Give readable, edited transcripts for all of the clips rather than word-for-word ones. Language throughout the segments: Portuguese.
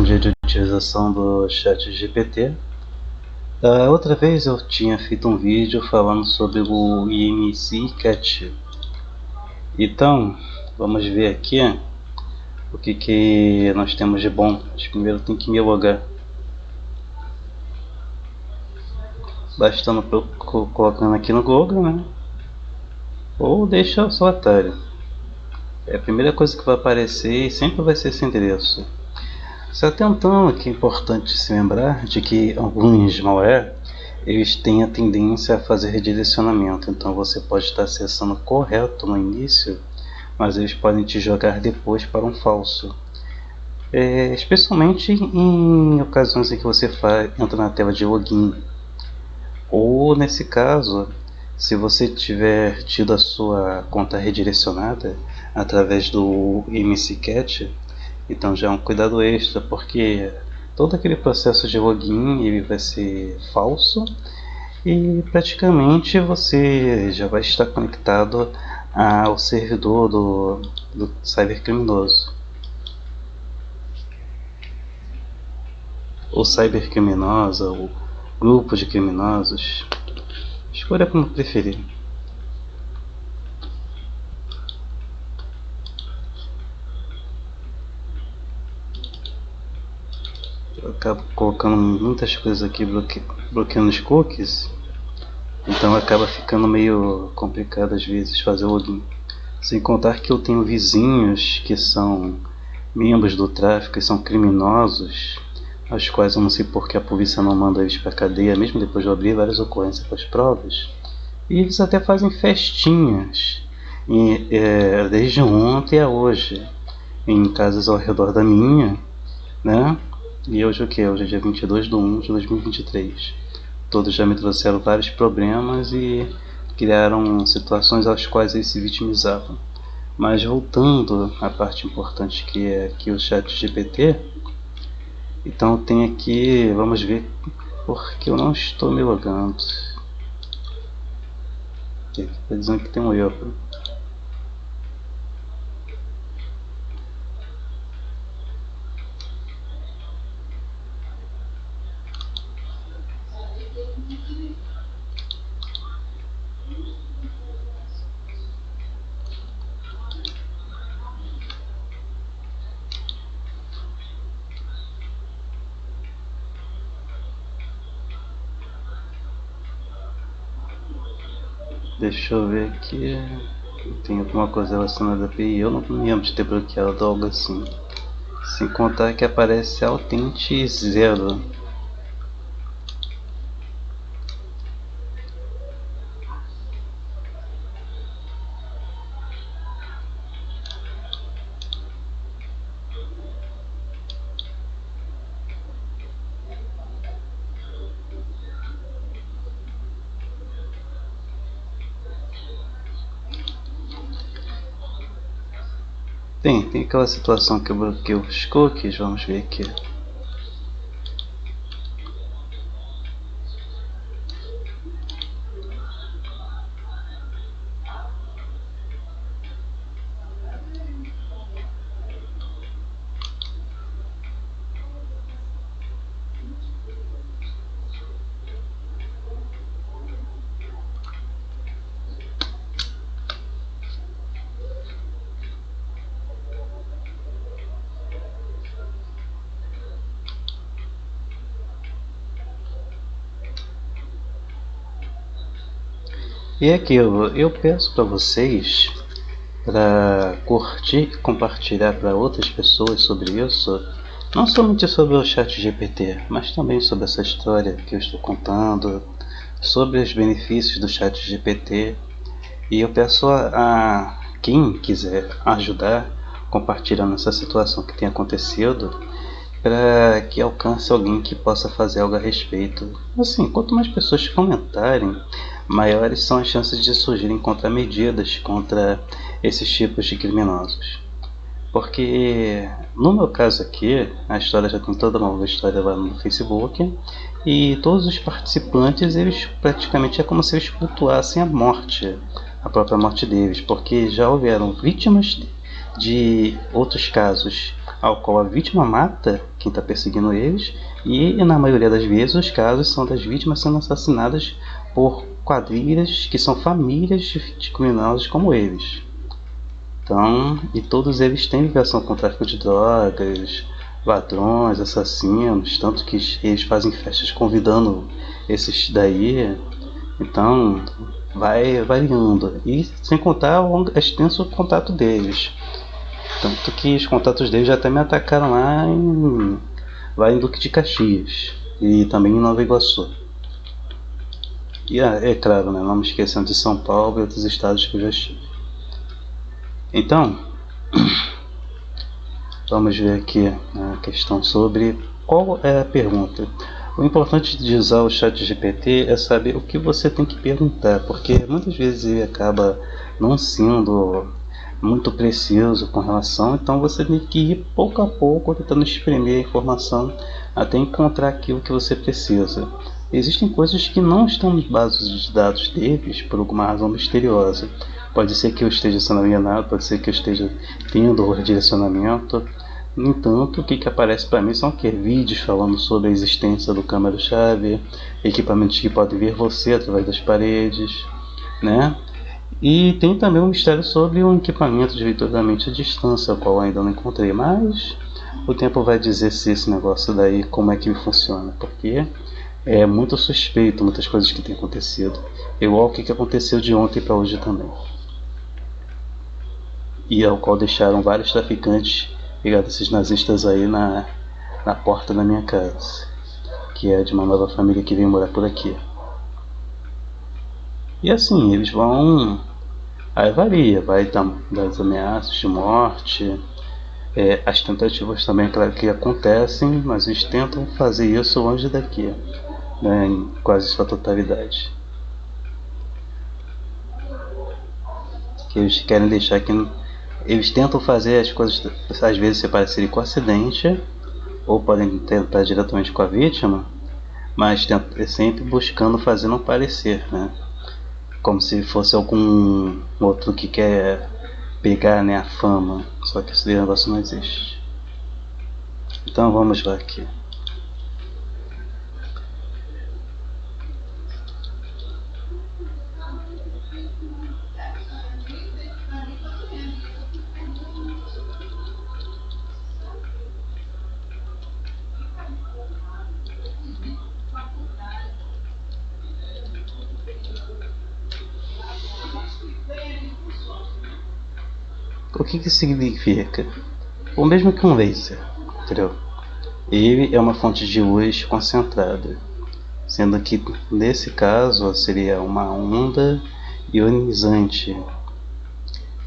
um dia de utilização do ChatGPT. Da outra vez eu tinha feito um vídeo falando sobre o IMC Cat. Então, vamos ver aqui o que nós temos de bom. Mas primeiro tem que me logar. Bastando colocando aqui no Google, né? Ou deixa o seu Atari. É a primeira coisa que vai aparecer e sempre vai ser esse endereço. Se atentando, que é importante se lembrar de que alguns malware eles têm a tendência a fazer redirecionamento, então você pode estar acessando correto no início, mas eles podem te jogar depois para um falso. Especialmente em ocasiões em que você entra na tela de login, ou nesse caso, se você tiver tido a sua conta redirecionada através do IMCCat, então já é um cuidado extra, porque todo aquele processo de login ele vai ser falso e praticamente você já vai estar conectado ao servidor do cybercriminoso. Ou cybercriminosa, ou grupo de criminosos, escolha como preferir. Eu acabo colocando muitas coisas aqui, bloqueando os cookies, então acaba ficando meio complicado às vezes fazer o login. Sem contar que eu tenho vizinhos que são membros do tráfico e são criminosos, aos quais eu não sei porque a polícia não manda eles para a cadeia, mesmo depois de eu abrir várias ocorrências com as provas. E eles até fazem festinhas, desde ontem a hoje, em casas ao redor da minha, né? E hoje o que? Hoje é dia 22/1/2023. Todos já me trouxeram vários problemas e criaram situações às quais eles se vitimizavam. Mas voltando à parte importante que é aqui o ChatGPT, então tem aqui, vamos ver porque eu não estou me logando. Aqui está dizendo que tem um erro. Deixa eu ver aqui. Tem alguma coisa relacionada a API. Eu não me lembro de ter bloqueado algo assim. Sem contar que aparece Authentic 0. Tem aquela situação que eu bloqueei os cookies, vamos ver aqui. E aquilo, eu peço para vocês para curtir e compartilhar para outras pessoas sobre isso, não somente sobre o ChatGPT, mas também sobre essa história que eu estou contando, sobre os benefícios do ChatGPT. E eu peço a quem quiser ajudar compartilhando essa situação que tem acontecido, para que alcance alguém que possa fazer algo a respeito. Assim, quanto mais pessoas comentarem, maiores são as chances de surgirem contramedidas contra esses tipos de criminosos. Porque no meu caso aqui, a história já tem toda uma longa história lá no Facebook, e todos os participantes, eles praticamente é como se eles cultuassem a própria morte deles, porque já houveram vítimas de outros casos ao qual a vítima mata quem está perseguindo eles, e na maioria das vezes os casos são das vítimas sendo assassinadas por quadrilhas que são famílias de criminosos como eles. Então, e todos eles têm ligação com o tráfico de drogas, ladrões, assassinos, tanto que eles fazem festas convidando esses daí. Então, vai variando. E sem contar o extenso contato deles. Tanto que os contatos deles já até me atacaram lá em Duque de Caxias e também em Nova Iguaçu. E é claro, né, não me esquecendo de São Paulo e outros estados que eu já estive. Então, vamos ver aqui a questão sobre qual é a pergunta. O importante de usar o ChatGPT é saber o que você tem que perguntar, porque muitas vezes ele acaba não sendo muito preciso com relação, então você tem que ir pouco a pouco tentando exprimir a informação até encontrar aquilo que você precisa. Existem coisas que não estão nas bases de dados deles por alguma razão misteriosa. Pode ser que eu esteja sendo enganado, pode ser que eu esteja tendo o redirecionamento. No entanto, o que aparece para mim são vídeos falando sobre a existência do câmera-chave, equipamentos que podem ver você através das paredes, né? E tem também um mistério sobre um equipamento de leitura da mente à distância, o qual ainda não encontrei, mas o tempo vai dizer se esse negócio daí, como é que ele funciona, porque é muito suspeito muitas coisas que têm acontecido, igual o que aconteceu de ontem para hoje também, e ao qual deixaram vários traficantes ligados a esses nazistas aí na porta da minha casa, que é de uma nova família que vem morar por aqui. E assim, eles vão... Aí varia, vai das ameaças de morte, as tentativas também, claro que acontecem, mas eles tentam fazer isso longe daqui, né, em quase sua totalidade. Que eles querem deixar que... Eles tentam fazer as coisas, às vezes, se parecerem com acidente, ou podem tentar diretamente com a vítima, mas sempre buscando fazer não parecer, né? Como se fosse algum outro que quer pegar, né, a fama, só que esse negócio não existe. Então vamos lá aqui. O que significa? O mesmo que um laser, entendeu? Ele é uma fonte de luz concentrada, sendo que nesse caso seria uma onda ionizante,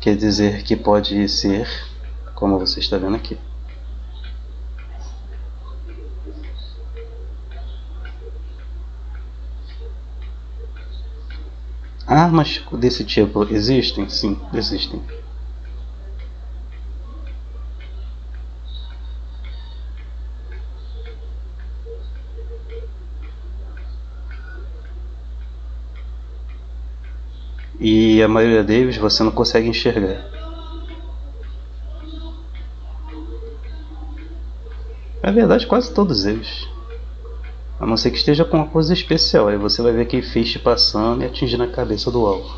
quer dizer que pode ser, como você está vendo aqui. Armas desse tipo existem? Sim, existem. E a maioria deles você não consegue enxergar. Na verdade, quase todos eles. A não ser que esteja com uma coisa especial, aí você vai ver aquele feixe passando e atingindo a cabeça do alvo.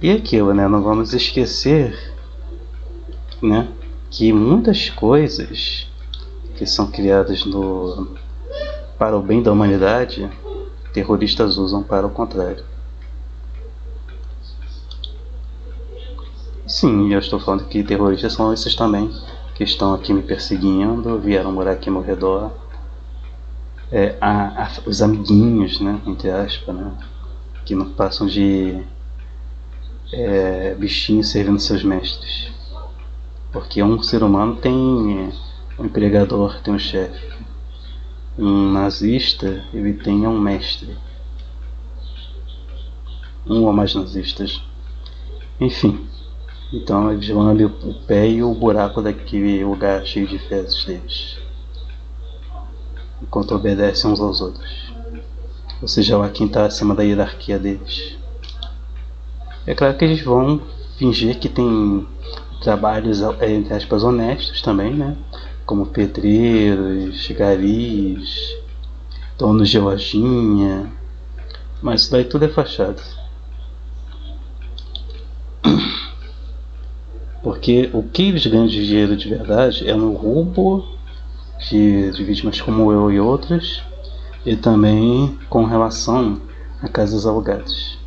E aquilo, né? Não vamos esquecer, né, que muitas coisas que são criadas para o bem da humanidade, terroristas usam para o contrário. Sim, eu estou falando que terroristas são esses também, que estão aqui me perseguindo, vieram morar aqui ao meu redor. Os amiguinhos, né, entre aspas, né, que não passam de bichinhos servindo seus mestres. Porque um ser humano tem um empregador, tem um chefe. Um nazista, ele tem um mestre. Um ou mais nazistas. Enfim. Então eles vão abrir o pé e o buraco daquele lugar cheio de fezes deles. enquanto obedecem uns aos outros. Ou seja, lá quem está acima da hierarquia deles. É claro que eles vão fingir que tem trabalhos, entre aspas, honestos também, né? Como pedreiros, garis, donos de lojinha. Mas isso daí tudo é fachada. Porque o que eles ganham de dinheiro de verdade é no roubo de vítimas como eu e outros, e também com relação a casas alugadas.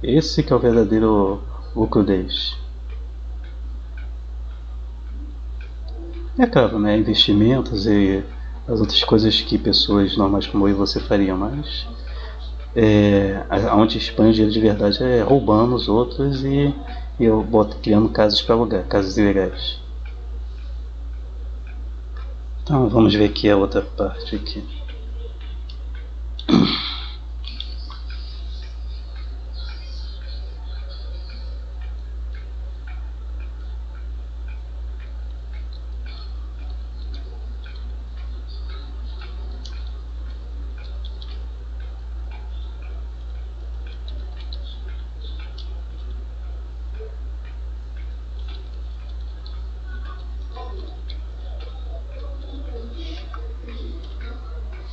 Esse que é o verdadeiro lucro deles. É claro, né, investimentos e as outras coisas que pessoas normais como eu e você fariam, mas onde expande dinheiro de verdade é roubando os outros e eu boto criando casas para alugar, casas ilegais. Então vamos ver aqui a outra parte aqui.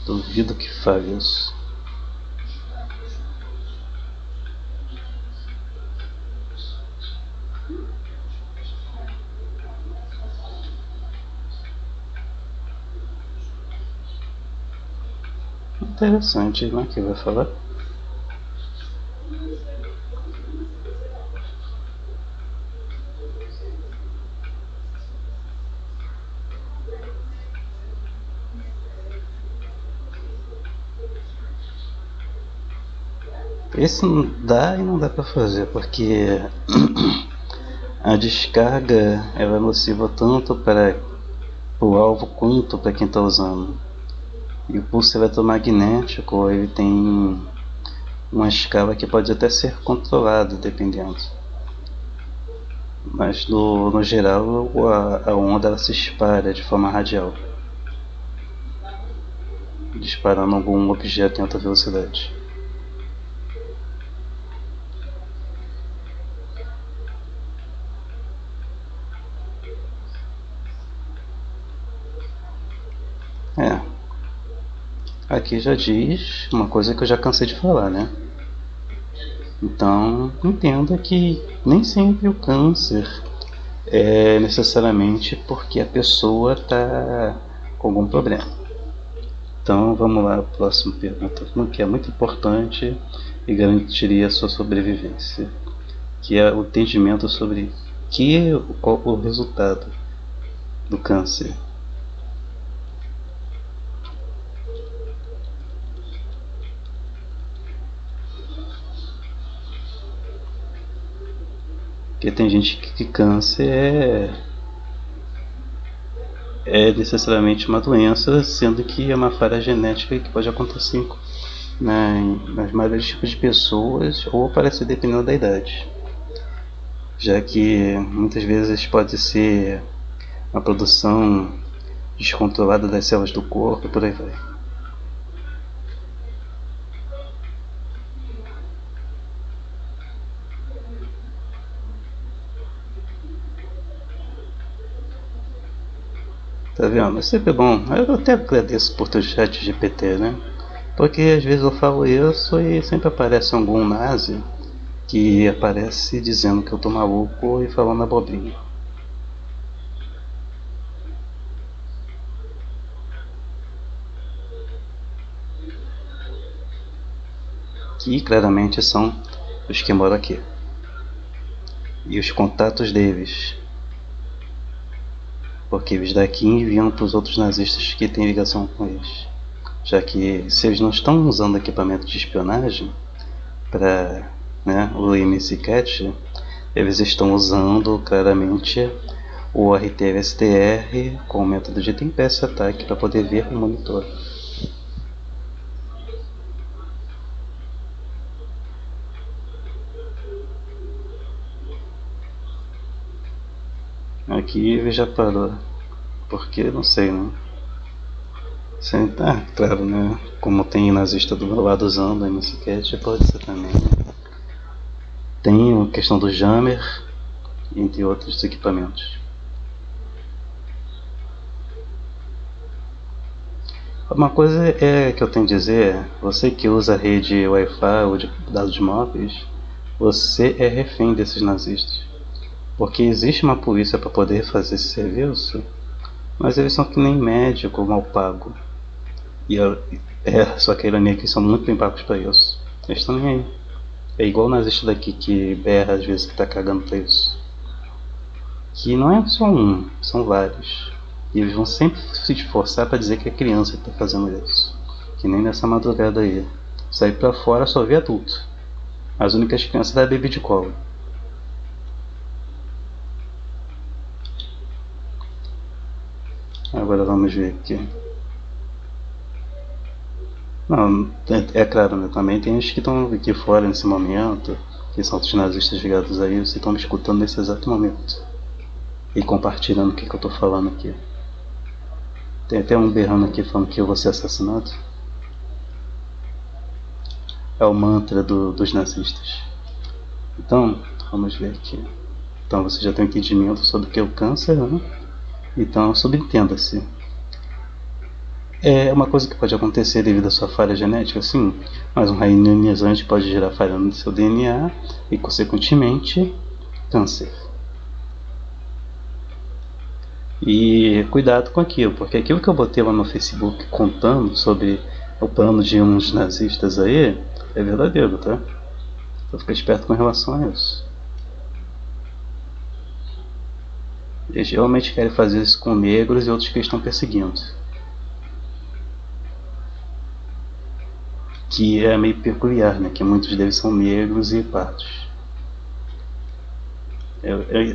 Duvido que fale isso. Interessante, né? Que vai falar. Esse não dá e não dá para fazer, porque a descarga ela é nociva tanto para o alvo quanto para quem está usando. E o pulso eletromagnético ele tem uma escala que pode até ser controlada dependendo. Mas no geral a onda ela se espalha de forma radial, disparando algum objeto em alta velocidade. Aqui já diz uma coisa que eu já cansei de falar, né? Então entenda que nem sempre o câncer é necessariamente porque a pessoa está com algum problema. Então vamos lá, a próxima pergunta, que é muito importante e garantiria a sua sobrevivência, que é o entendimento sobre qual o resultado do câncer. Porque tem gente que câncer é necessariamente uma doença, sendo que é uma falha genética que pode acontecer nas maioria dos tipos de pessoas, ou parece dependendo da idade, já que muitas vezes pode ser uma produção descontrolada das células do corpo e por aí vai. Tá vendo? É sempre bom. Eu até agradeço por teu chat GPT, né? Porque às vezes eu falo isso e sempre aparece algum nazi que aparece dizendo que eu tô maluco e falando abobrinha. Que claramente são os que moram aqui. E os contatos deles. Porque eles daqui enviam para os outros nazistas que têm ligação com eles. Já que se eles não estão usando equipamento de espionagem para o MC-CAT, eles estão usando claramente o RT-STR com o método de tempest attack para poder ver o monitor. Aqui ele já parou, porque não sei, né? Sim, tá, claro, né? Como tem nazista do meu lado usando aí no sketch, pode ser também. Tem a questão do jammer, entre outros equipamentos. Uma coisa é que eu tenho a dizer, você que usa a rede Wi-Fi ou de dados móveis, você é refém desses nazistas. Porque existe uma polícia para poder fazer esse serviço, mas eles são que nem médico mal pago. E só que a ironia é que eles são muito bem pagos para isso. Eles estão nem aí. É igual o nazista daqui que berra às vezes que tá cagando pra isso. Que não é só um, são vários. E eles vão sempre se esforçar para dizer que é criança que tá fazendo isso. Que nem nessa madrugada aí. Sair pra fora só vê adulto. As únicas crianças da bebê de colo. Agora vamos ver aqui. Não, é claro, né? Também tem os que estão aqui fora nesse momento, que são os nazistas ligados a isso, e estão me escutando nesse exato momento. E compartilhando o que eu tô falando aqui. Tem até um berrando aqui falando que eu vou ser assassinado. É o mantra dos nazistas. Então, vamos ver aqui. Então você já tem um entendimento sobre o que é o câncer, né? Então, subentenda-se. É uma coisa que pode acontecer devido à sua falha genética, sim, mas um reionizante pode gerar falha no seu DNA e, consequentemente, câncer. E cuidado com aquilo, porque aquilo que eu botei lá no Facebook contando sobre o plano de uns nazistas aí é verdadeiro, tá? Então fica esperto com relação a isso. Eles geralmente querem fazer isso com negros e outros que estão perseguindo. Que é meio peculiar, né? Que muitos deles são negros e pardos.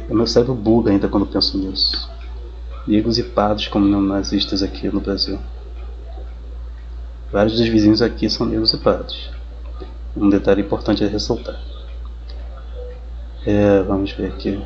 Meu cérebro buga ainda quando penso nisso. Negros e pardos como neonazistas aqui no Brasil. Vários dos vizinhos aqui são negros e pardos. Um detalhe importante a ressaltar. Vamos ver aqui.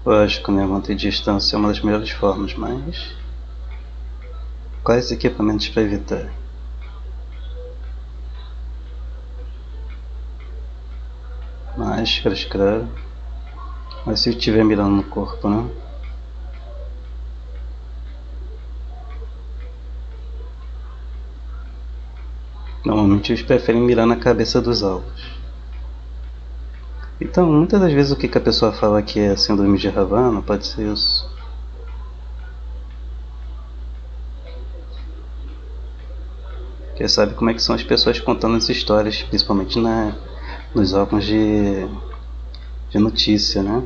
Lógico, né? Manter distância é uma das melhores formas, mas quais equipamentos para evitar? Máscaras, claro. Mas se eu estiver mirando no corpo, né? Normalmente eles preferem mirar na cabeça dos alvos. Então, muitas das vezes o que a pessoa fala que é síndrome de Havana pode ser isso. Porque sabe como é que são as pessoas contando as histórias, principalmente nos órgãos de notícia, né?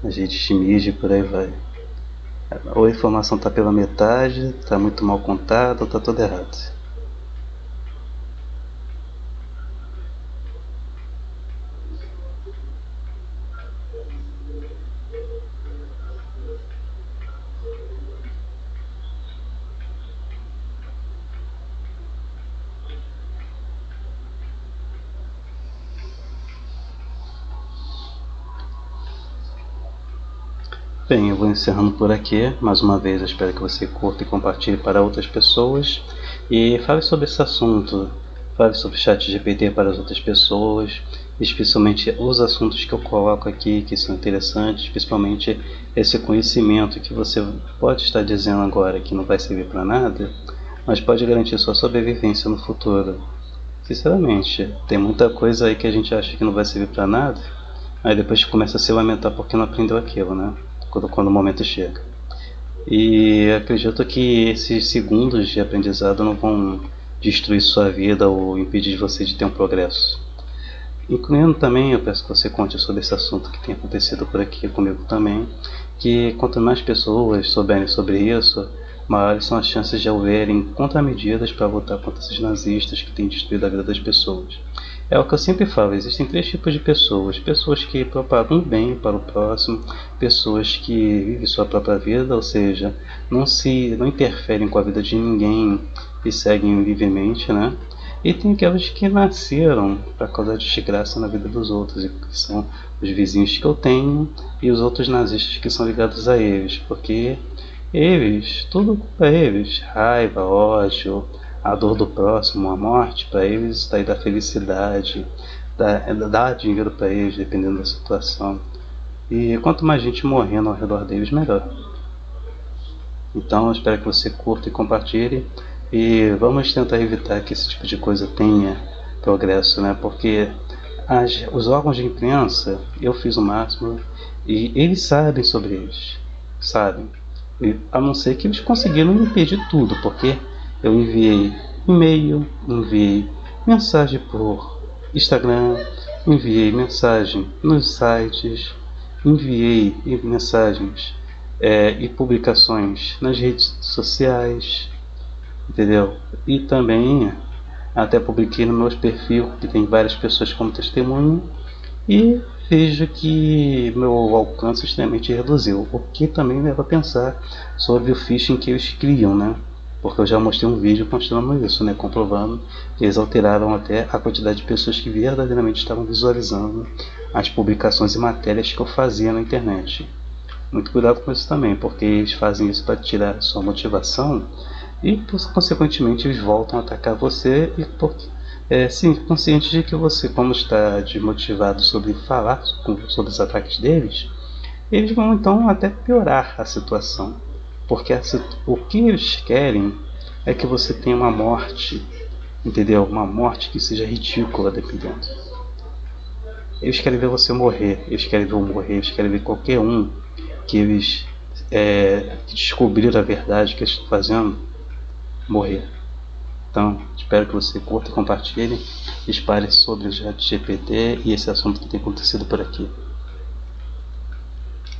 Nas redes de mídia e por aí vai. Ou a informação está pela metade, está muito mal contada, ou está toda errada. Bem, eu vou encerrando por aqui. Mais uma vez, eu espero que você curta e compartilhe para outras pessoas. E fale sobre esse assunto. Fale sobre o chat GPT para as outras pessoas. Especialmente os assuntos que eu coloco aqui, que são interessantes. Principalmente esse conhecimento que você pode estar dizendo agora que não vai servir para nada, mas pode garantir sua sobrevivência no futuro. Sinceramente, tem muita coisa aí que a gente acha que não vai servir para nada. Aí depois começa a se lamentar porque não aprendeu aquilo, né? Quando o momento chega. E acredito que esses segundos de aprendizado não vão destruir sua vida ou impedir você de ter um progresso. Incluindo também, eu peço que você conte sobre esse assunto que tem acontecido por aqui comigo também, que quanto mais pessoas souberem sobre isso, maiores são as chances de houverem contramedidas para lutar contra esses nazistas que têm destruído a vida das pessoas. É o que eu sempre falo, existem três tipos de pessoas: pessoas que propagam o bem para o próximo, pessoas que vivem sua própria vida, ou seja, não interferem com a vida de ninguém e seguem livremente, né? E tem aquelas que nasceram para causar desgraça na vida dos outros, que são os vizinhos que eu tenho e os outros nazistas que são ligados a eles, porque eles, tudo para eles, raiva, ódio, a dor do próximo, a morte, para eles está aí da felicidade, dar dinheiro para eles, dependendo da situação. E quanto mais gente morrendo ao redor deles, melhor. Então eu espero que você curta e compartilhe. E vamos tentar evitar que esse tipo de coisa tenha progresso, né? Porque os órgãos de imprensa, eu fiz o máximo e eles sabem sobre eles, sabem. E, a não ser que eles conseguiram impedir tudo, porque eu enviei e-mail, enviei mensagem por Instagram, enviei mensagem nos sites, enviei mensagens e publicações nas redes sociais, entendeu? E também até publiquei no meu perfil, que tem várias pessoas como testemunho, e vejo que meu alcance extremamente reduziu, o que também leva a pensar sobre o phishing que eles criam, né? Porque eu já mostrei um vídeo mostrando isso, né? Comprovando que eles alteraram até a quantidade de pessoas que verdadeiramente estavam visualizando as publicações e matérias que eu fazia na internet. Muito cuidado com isso também, porque eles fazem isso para tirar a sua motivação e, consequentemente, eles voltam a atacar você e sim, consciente de que você, como está desmotivado sobre falar sobre os ataques deles, eles vão então até piorar a situação, porque o que eles querem é que você tenha uma morte, entendeu? Uma morte que seja ridícula, dependendo. Eles querem ver você morrer, eles querem ver eu morrer, eles querem ver qualquer um que eles que descobriram a verdade que eles estão fazendo morrer. Então, espero que você curta, compartilhe, espalhe sobre o ChatGPT e esse assunto que tem acontecido por aqui.